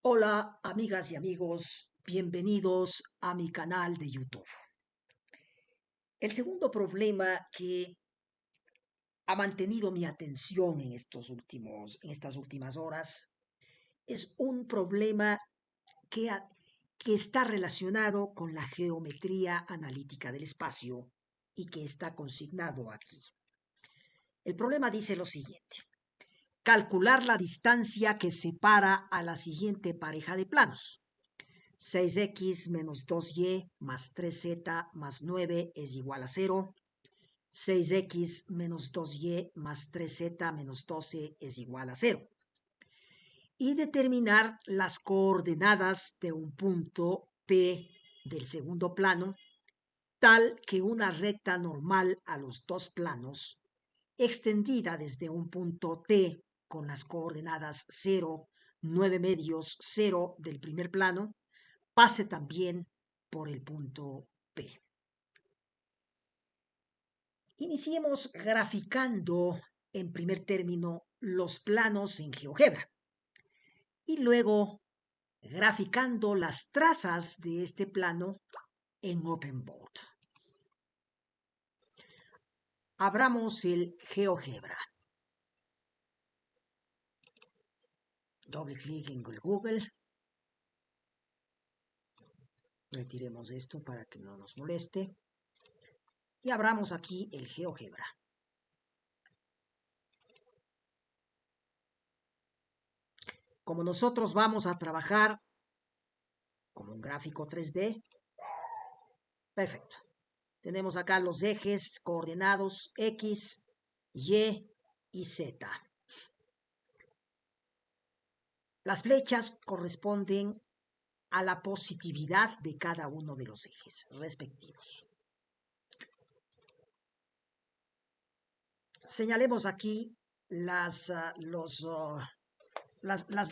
Hola amigas y amigos, bienvenidos a mi canal de YouTube. El segundo problema que ha mantenido mi atención en estas últimas horas es un problema que, que está relacionado con la geometría analítica del espacio y que está consignado aquí. El problema dice lo siguiente: calcular la distancia que separa a la siguiente pareja de planos. 6x menos 2y más 3z más 9 es igual a 0. 6x menos 2y más 3z menos 12 es igual a 0. Y determinar las coordenadas de un punto P del segundo plano, tal que una recta normal a los dos planos, extendida desde un punto T con las coordenadas 0, 9 medios, 0 del primer plano, pase también por el punto P. Iniciemos graficando en primer término los planos en GeoGebra y luego graficando las trazas de este plano en OpenBOARD. Abramos el GeoGebra. Doble clic en Google. Retiremos esto para que no nos moleste. Y abramos aquí el GeoGebra. Como nosotros vamos a trabajar como un gráfico 3D, perfecto. Tenemos acá los ejes coordenados X, Y y Z. Las flechas corresponden a la positividad de cada uno de los ejes respectivos. Señalemos aquí las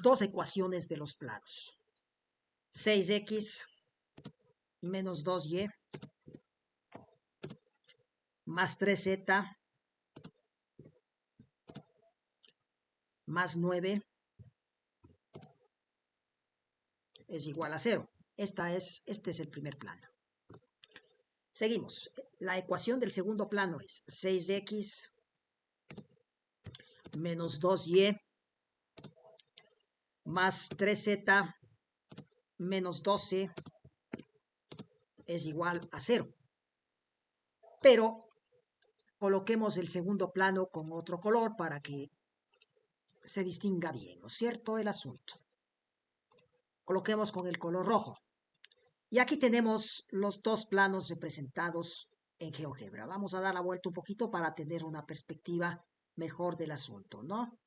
dos ecuaciones de los planos. 6x menos 2y más 3z más 9 es igual a 0. Este es el primer plano. Seguimos. La ecuación del segundo plano es 6x menos 2y más 3z menos 12 es igual a 0. Pero coloquemos el segundo plano con otro color para que se distinga bien, ¿no es cierto?, el asunto. Coloquemos con el color rojo. Y aquí tenemos los dos planos representados en GeoGebra. Vamos a dar la vuelta un poquito para tener una perspectiva mejor del asunto, ¿no?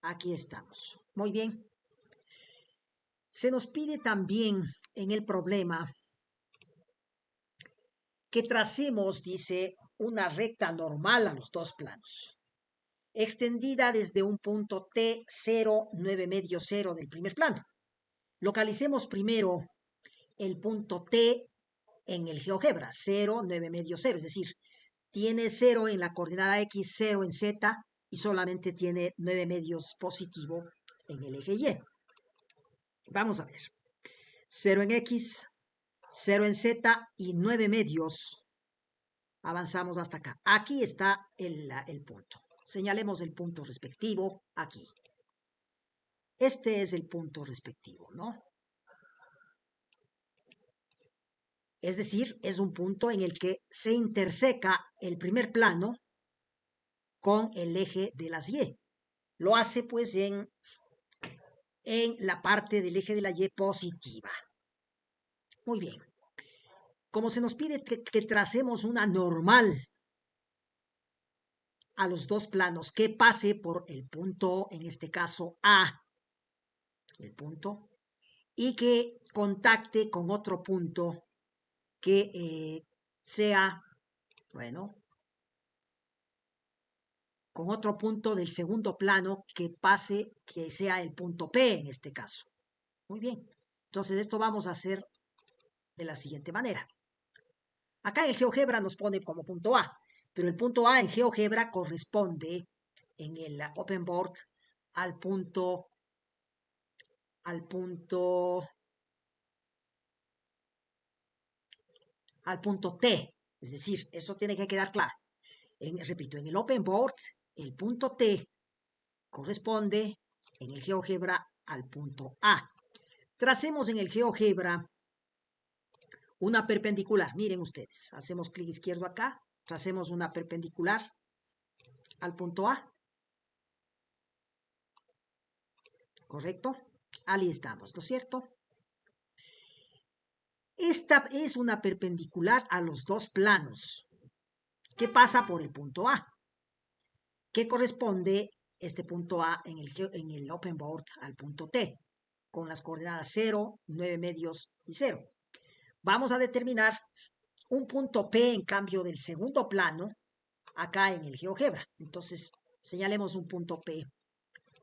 Aquí estamos. Muy bien. Se nos pide también en el problema que tracemos, dice, una recta normal a los dos planos, extendida desde un punto T, 0, 9 medio 0 del primer plano. Localicemos primero el punto T en el GeoGebra, 0, 9 medio 0, es decir, tiene 0 en la coordenada X, 0 en Z y solamente tiene 9 medios positivo en el eje Y. Vamos a ver. 0 en X, 0 en Z y 9 medios. Avanzamos hasta acá. Aquí está el punto. Señalemos el punto respectivo aquí. Este es el punto respectivo, ¿no? Es decir, es un punto en el que se interseca el primer plano con el eje de las Y. Lo hace pues en la parte del eje de la Y positiva. Muy bien. Como se nos pide que tracemos una normal a los dos planos que pase por el punto, en este caso A, el punto, y que contacte con otro punto que sea, bueno, con otro punto del segundo plano que pase, que sea el punto P en este caso. Muy bien. Entonces esto vamos a hacer de la siguiente manera. Acá en GeoGebra nos pone como punto A, pero el punto A en GeoGebra corresponde en el OpenBOARD al punto al punto T. Es decir, eso tiene que quedar claro. Repito, en el Open Board, el punto T corresponde en el GeoGebra al punto A. Tracemos en el GeoGebra una perpendicular. Miren ustedes, hacemos clic izquierdo acá, tracemos una perpendicular al punto A. ¿Correcto? Ahí estamos, ¿no es cierto? Esta es una perpendicular a los dos planos que pasa por el punto A, que corresponde este punto A en el Open Board al punto T, con las coordenadas 0, 9 medios y 0. Vamos a determinar un punto P en cambio del segundo plano acá en el GeoGebra. Entonces, señalemos un punto P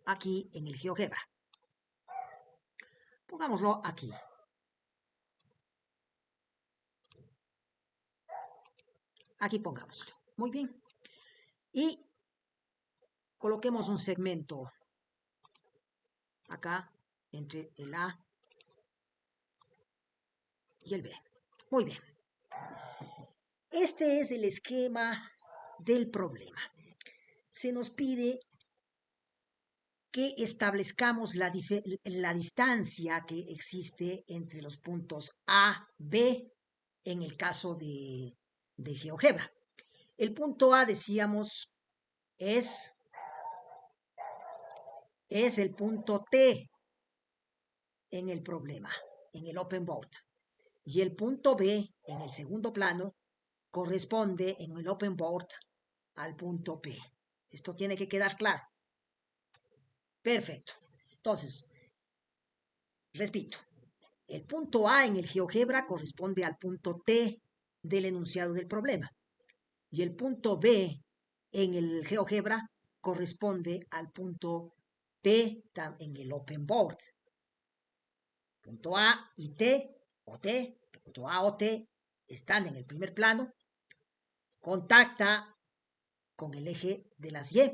aquí en el GeoGebra. Pongámoslo aquí. Aquí pongámoslo. Muy bien. Y coloquemos un segmento acá entre el A y el B. Muy bien. Este es el esquema del problema. Se nos pide que establezcamos la distancia que existe entre los puntos A, B, en el caso de GeoGebra. El punto A, decíamos, es el punto T en el problema, en el Open Board. Y el punto B, en el segundo plano, corresponde en el Open Board al punto P. Esto tiene que quedar claro. Perfecto. Entonces, repito, el punto A en el GeoGebra corresponde al punto T del enunciado del problema. Y el punto B en el GeoGebra corresponde al punto P en el Open Board. Punto A y T, o T, punto A o T, están en el primer plano. Contacta con el eje de las Y.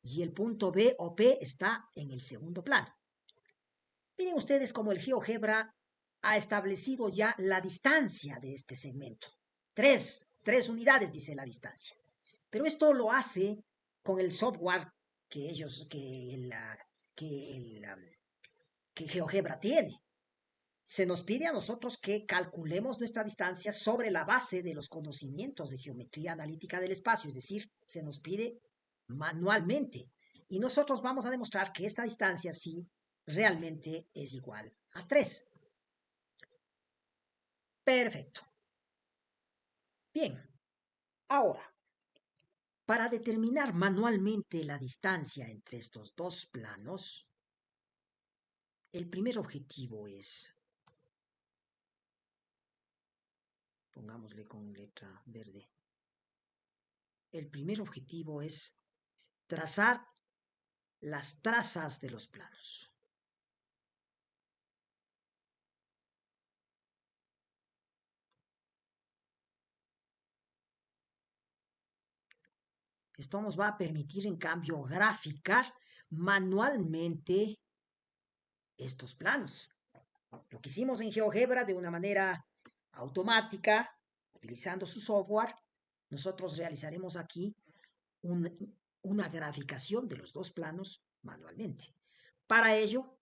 Y el punto B o P está en el segundo plano. Miren ustedes cómo el GeoGebra ha establecido ya la distancia de este segmento. Tres unidades, dice la distancia. Pero esto lo hace con el software que GeoGebra tiene. Se nos pide a nosotros que calculemos nuestra distancia sobre la base de los conocimientos de geometría analítica del espacio, es decir, se nos pide manualmente. Y nosotros vamos a demostrar que esta distancia sí realmente es igual a 3. Perfecto. Bien, ahora, para determinar manualmente la distancia entre estos dos planos, el primer objetivo es, pongámosle con letra verde, el primer objetivo es trazar las trazas de los planos. Esto nos va a permitir, en cambio, graficar manualmente estos planos. Lo que hicimos en GeoGebra de una manera automática, utilizando su software, nosotros realizaremos aquí una graficación de los dos planos manualmente. Para ello,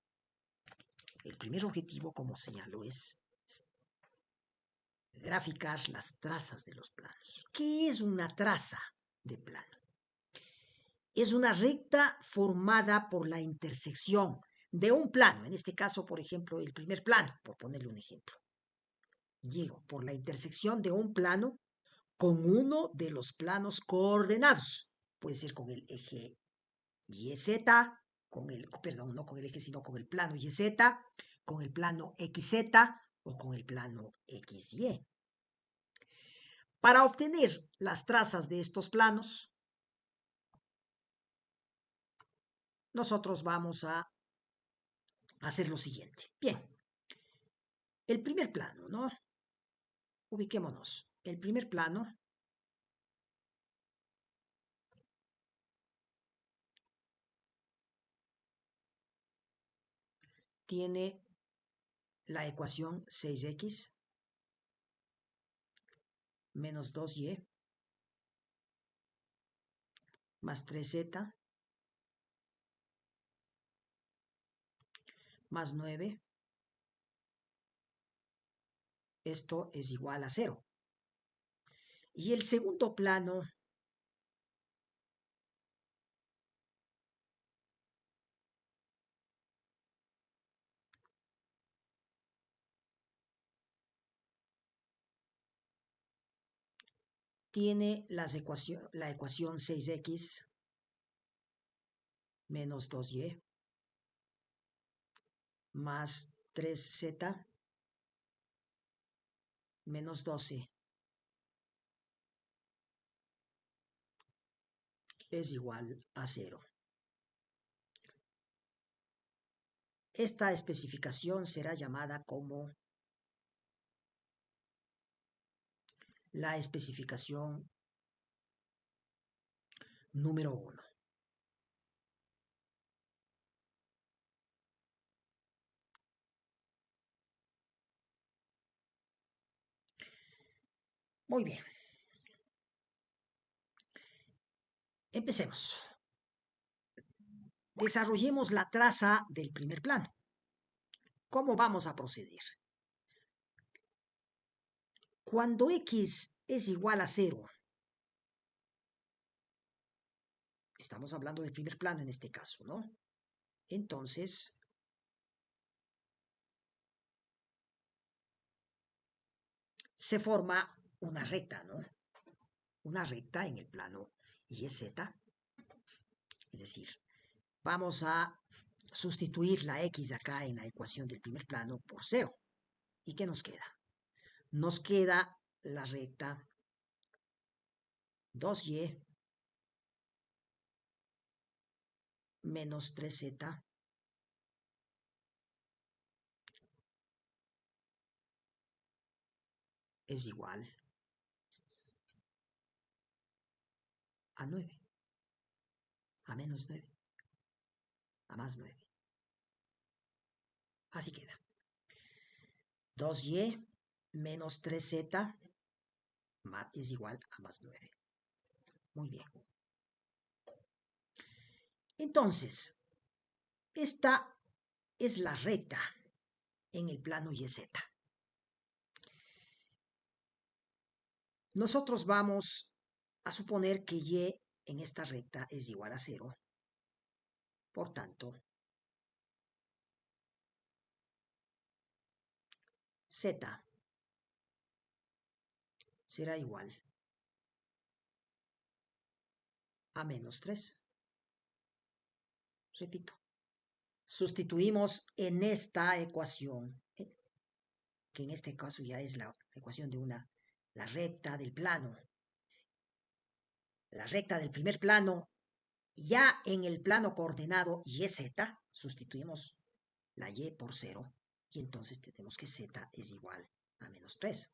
el primer objetivo, como señalo, es graficar las trazas de los planos. ¿Qué es una traza de plano? Es una recta formada por la intersección de un plano, en este caso, por ejemplo, el primer plano, por ponerle un ejemplo. Llego por la intersección de un plano con uno de los planos coordenados. Puede ser con el eje YZ, perdón, no con el eje, sino con el plano YZ, con el plano XZ o con el plano XY. Para obtener las trazas de estos planos, nosotros vamos a hacer lo siguiente. Bien, el primer plano, ¿no? Ubiquémonos. El primer plano tiene la ecuación 6x menos 2y más 3z más 9. Esto es igual a 0. Y el segundo plano tiene la ecuación 6x menos 2y más 3z menos 12 es igual a 0. Esta especificación será llamada como la especificación número 1. Muy bien. Empecemos. Desarrollemos la traza del primer plano. ¿Cómo vamos a proceder? Cuando x es igual a 0, estamos hablando del primer plano en este caso, ¿no? Entonces, se forma una recta, ¿no? Una recta en el plano YZ. Es decir, vamos a sustituir la x acá en la ecuación del primer plano por 0. ¿Y qué nos queda? Nos queda la recta 2y menos 3z es igual a 9, a menos 9, a más 9. Así queda. 2y menos 3z es igual a más 9. Muy bien. Entonces, esta es la recta en el plano YZ. Nosotros vamos a suponer que y en esta recta es igual a 0. Por tanto, z será igual a menos 3. Repito, sustituimos en esta ecuación, que en este caso ya es la ecuación de la recta del plano. La recta del primer plano, ya en el plano coordenado YZ, sustituimos la y por 0 y entonces tenemos que z es igual a menos 3.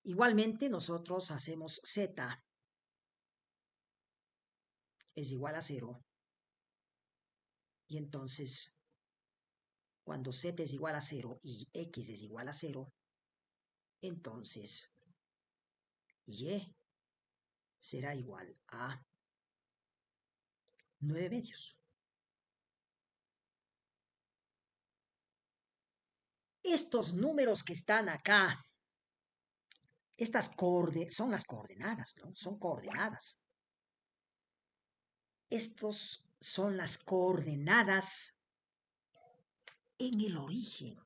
Igualmente nosotros hacemos z es igual a 0 y entonces cuando z es igual a 0 y x es igual a 0, entonces y será igual a 9 medios. Estos números que están acá, son las coordenadas, ¿no? Son coordenadas. Estos son las coordenadas en el origen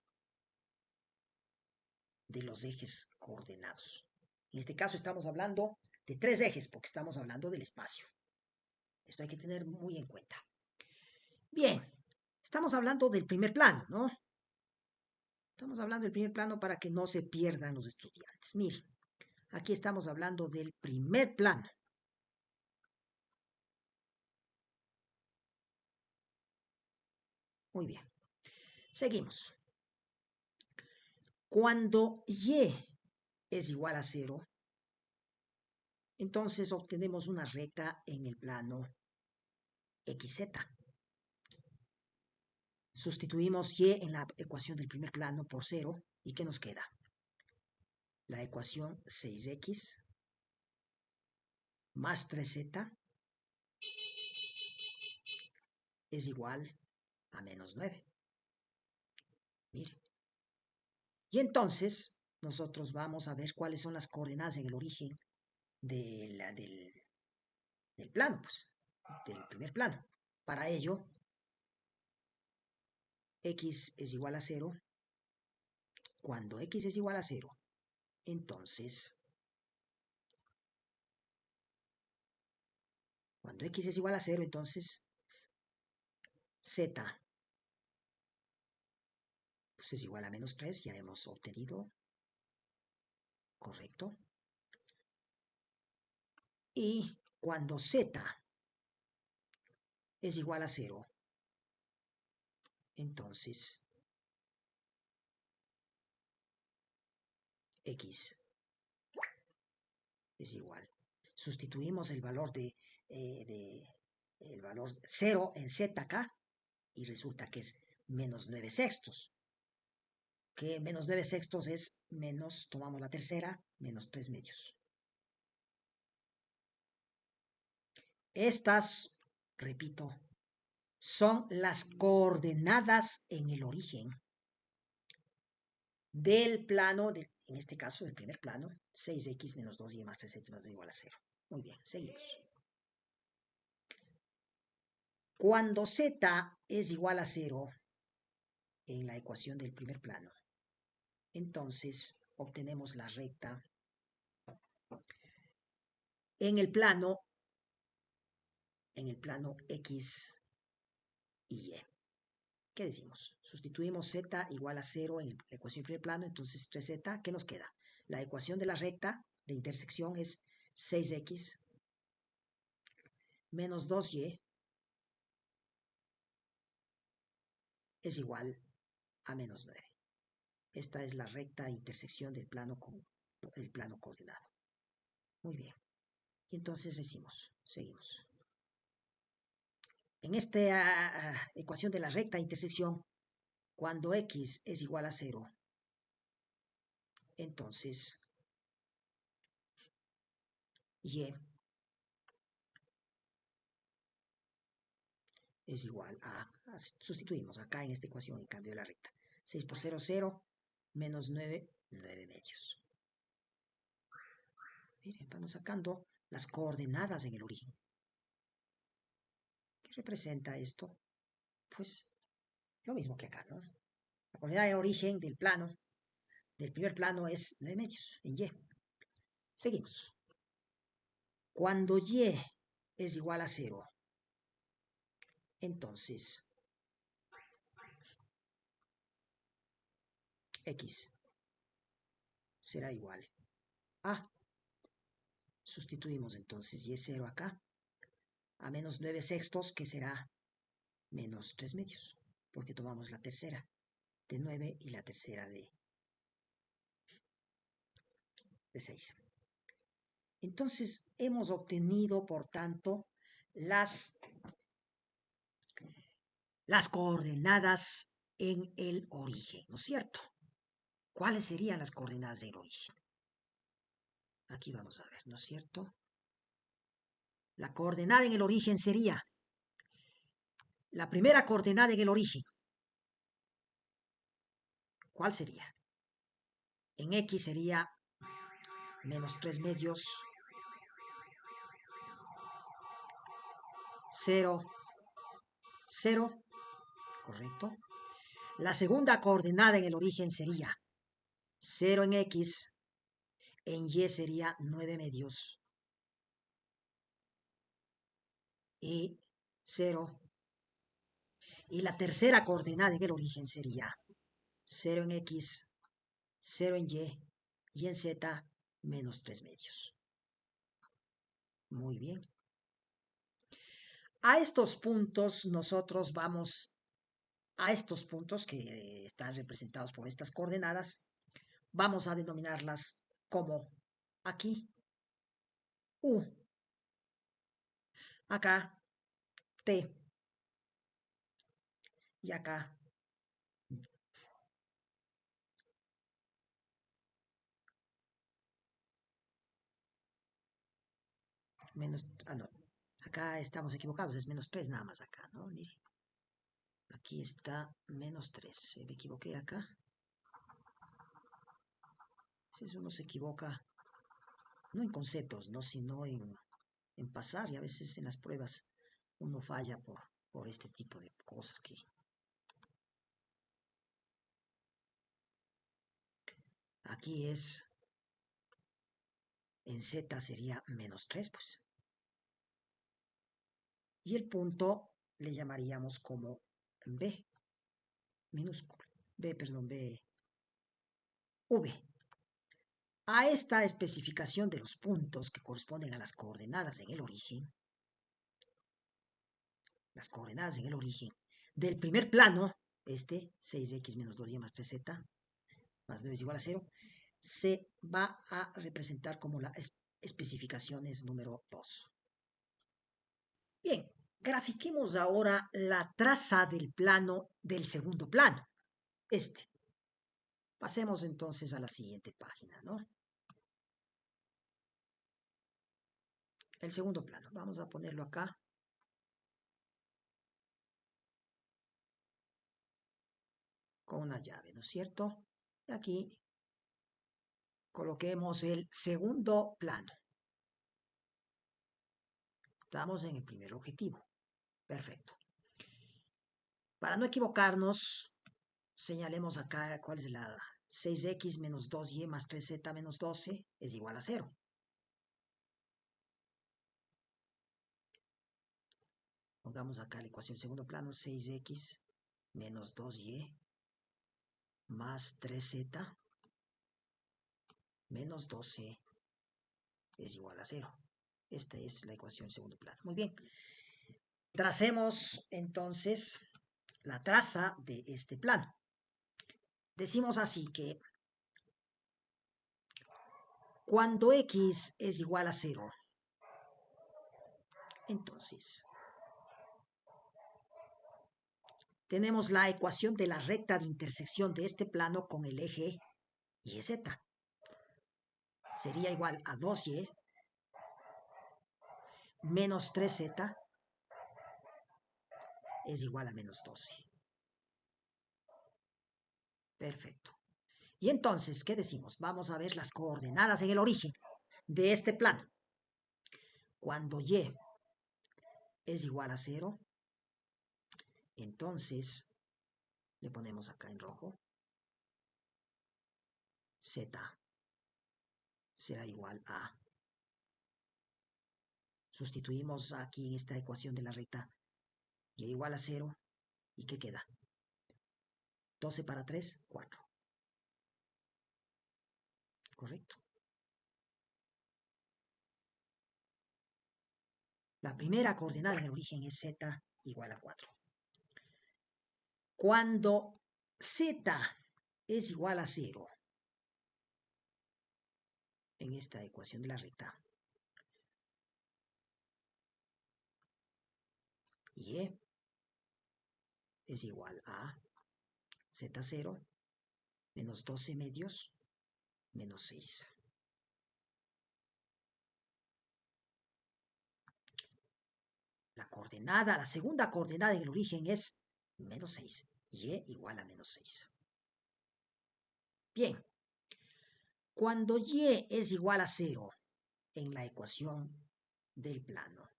de los ejes coordenados. En este caso estamos hablando de 3 ejes porque estamos hablando del espacio. Esto hay que tener muy en cuenta. Bien, estamos hablando del primer plano, ¿no? Estamos hablando del primer plano para que no se pierdan los estudiantes. Miren, aquí estamos hablando del primer plano. Muy bien. Seguimos. Cuando y es igual a 0, entonces obtenemos una recta en el plano XZ. Sustituimos y en la ecuación del primer plano por 0. ¿Y qué nos queda? La ecuación 6x más 3z es igual a menos 9. Mire. Y entonces nosotros vamos a ver cuáles son las coordenadas en el origen del plano, pues, del primer plano. Para ello, x es igual a 0. Cuando x es igual a 0, entonces, cuando x es igual a 0, entonces z pues es igual a menos 3, ya hemos obtenido, correcto. Y cuando z es igual a 0, entonces x es igual. Sustituimos el valor el valor 0 en z acá y resulta que es menos 9 sextos. Que menos 9 sextos es menos, tomamos la tercera, menos 3 medios. Estas, repito, son las coordenadas en el origen del plano, en este caso del primer plano, 6x menos 2y más 3z más 9 igual a 0. Muy bien, seguimos. Cuando z es igual a 0 en la ecuación del primer plano, entonces obtenemos la recta en el plano x y y. ¿Qué decimos? Sustituimos z igual a 0 en la ecuación del primer plano, entonces 3z, ¿qué nos queda? La ecuación de la recta de intersección es 6x menos 2y es igual a menos 9. Esta es la recta de intersección del plano con el plano coordenado. Muy bien. Y entonces decimos, seguimos. En esta ecuación de la recta de intersección, cuando x es igual a 0, entonces y es igual sustituimos acá en esta ecuación en cambio de la recta. 6 por 0, 0, menos 9, 9 medios. Miren, vamos sacando las coordenadas en el origen. ¿Qué representa esto? Pues lo mismo que acá, ¿no? La coordenada de origen del plano, del primer plano es 9 medios en y. Seguimos. Cuando y es igual a 0, entonces x será igual a, sustituimos entonces y es 0 acá, a menos 9 sextos, que será menos 3 medios, porque tomamos la tercera de 9 y la tercera de 6. Entonces hemos obtenido, por tanto, las coordenadas en el origen, ¿no es cierto? ¿Cuáles serían las coordenadas del origen? Aquí vamos a ver, ¿no es cierto? La coordenada en el origen sería la primera coordenada en el origen. ¿Cuál sería? En x sería menos 3 medios, 0, 0, ¿correcto? La segunda coordenada en el origen sería 0 en x, en y sería 9 medios y 0. Y la tercera coordenada en el origen sería 0 en x, 0 en y en z menos 3 medios. Muy bien. A estos puntos nosotros vamos, a estos puntos que están representados por estas coordenadas, vamos a denominarlas como aquí U, acá T y acá no, acá estamos equivocados, es menos 3 nada más acá, ¿no? Mire, aquí está menos 3, me equivoqué acá. Si uno se equivoca, no en conceptos, ¿no? Sino en pasar, y a veces en las pruebas uno falla por este tipo de cosas que... Aquí es, en Z sería menos 3, pues. Y el punto le llamaríamos como B, minúsculo, B, perdón, B, V. A esta especificación de los puntos que corresponden a las coordenadas en el origen, las coordenadas en el origen del primer plano, 6x menos 2y más 3z, más 9 es igual a 0, se va a representar como la especificaciones número 2. Bien, grafiquemos ahora la traza del plano del segundo plano, Pasemos entonces a la siguiente página, ¿no? El segundo plano, vamos a ponerlo acá. Con una llave, ¿no es cierto? Y aquí coloquemos el segundo plano. Estamos en el primer objetivo. Perfecto. Para no equivocarnos, señalemos acá cuál es la 6x menos 2y más 3z menos 12 es igual a 0. Pongamos acá la ecuación segundo plano, 6x menos 2y más 3z menos 12 es igual a 0. Esta es la ecuación segundo plano. Muy bien. Tracemos entonces la traza de este plano. Decimos así que cuando x es igual a 0, entonces tenemos la ecuación de la recta de intersección de este plano con el eje YZ. Sería igual a 2y menos 3z es igual a menos 12. Perfecto. Y entonces, ¿qué decimos? Vamos a ver las coordenadas en el origen de este plano. Cuando y es igual a 0, entonces le ponemos acá en rojo, z será igual a... Sustituimos aquí en esta ecuación de la recta y igual a 0. ¿Y qué queda? 12 para 3, 4. ¿Correcto? La primera coordenada en el origen es z igual a 4. Cuando z es igual a 0, en esta ecuación de la recta, y es igual a z0 menos 12 medios menos 6. La segunda coordenada en el origen es menos 6. Y igual a menos 6. Bien, cuando y es igual a 0 en la ecuación del plano,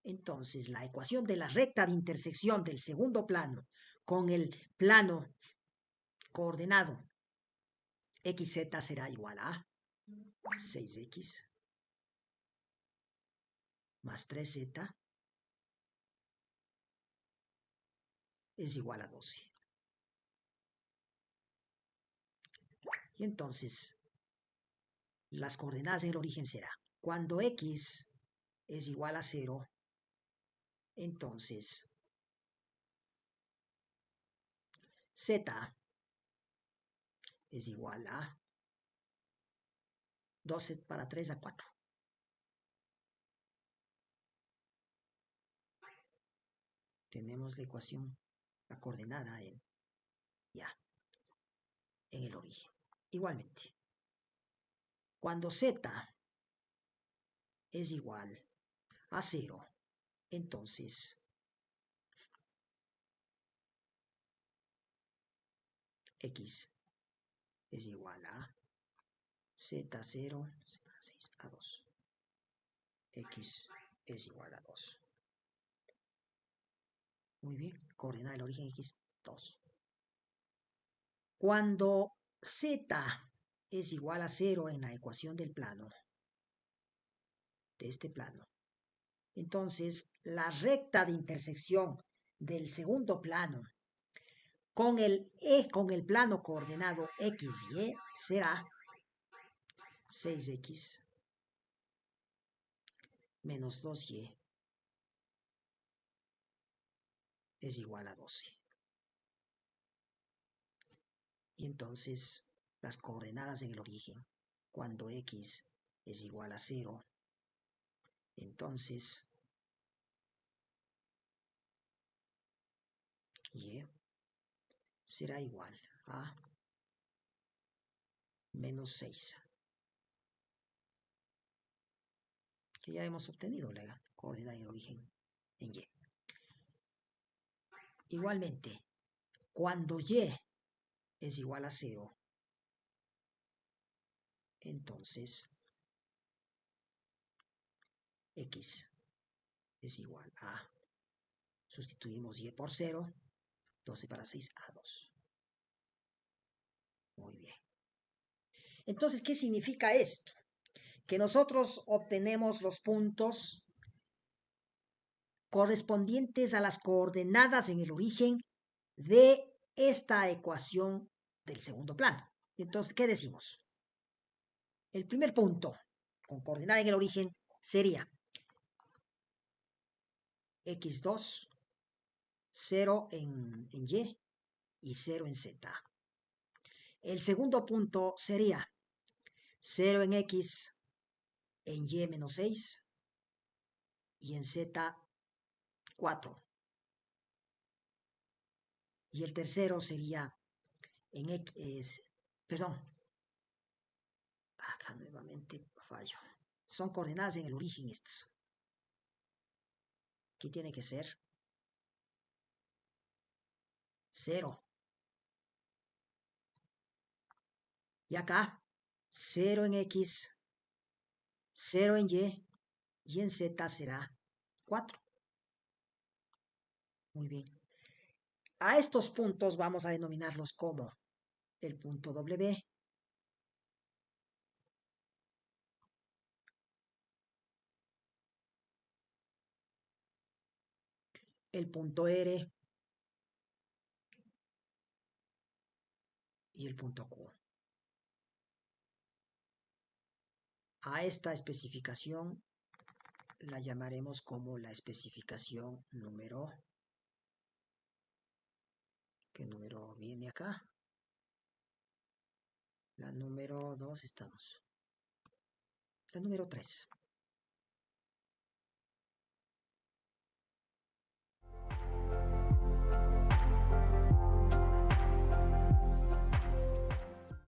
entonces la ecuación de la recta de intersección del segundo plano con el plano coordenado xz será igual a 6x más 3z es igual a 12. Y entonces las coordenadas del origen será cuando x es igual a 0, entonces z es igual a 12 para 3 a 4. Tenemos la ecuación, la coordenada en el origen. Igualmente, cuando z es igual a 0. Entonces, X es igual a Z0 separa 6 a 2. X es igual a 2. Muy bien, coordenada del origen X, 2. Cuando Z es igual a 0 en la ecuación del plano, de este plano, entonces la recta de intersección del segundo plano con el plano coordenado XY será 6X menos 2Y es igual a 12. Y entonces las coordenadas en el origen, cuando X es igual a 0, entonces Y será igual a menos 6, que ya hemos obtenido la coordenada en el origen en Y. Igualmente, cuando Y es igual a 0, entonces X es igual a, sustituimos Y por 0, 12 para 6 a 2. Muy bien. Entonces, ¿qué significa esto? Que nosotros obtenemos los puntos correspondientes a las coordenadas en el origen de esta ecuación del segundo plano. Entonces, ¿qué decimos? El primer punto con coordenada en el origen sería x2, 0 en Y 0 en Z. El segundo punto sería 0 en X en Y menos 6 y en Z 4. Y el tercero sería en X, perdón, acá nuevamente fallo. Son coordenadas en el origen estas. Aquí tiene que ser 0. Y acá 0 en X, 0 en y en Z será 4. Muy bien. A estos puntos vamos a denominarlos como el punto W, el punto R y el punto Q. A esta especificación la llamaremos como la especificación número, ¿qué número viene acá? La número 2 estamos. La número 3.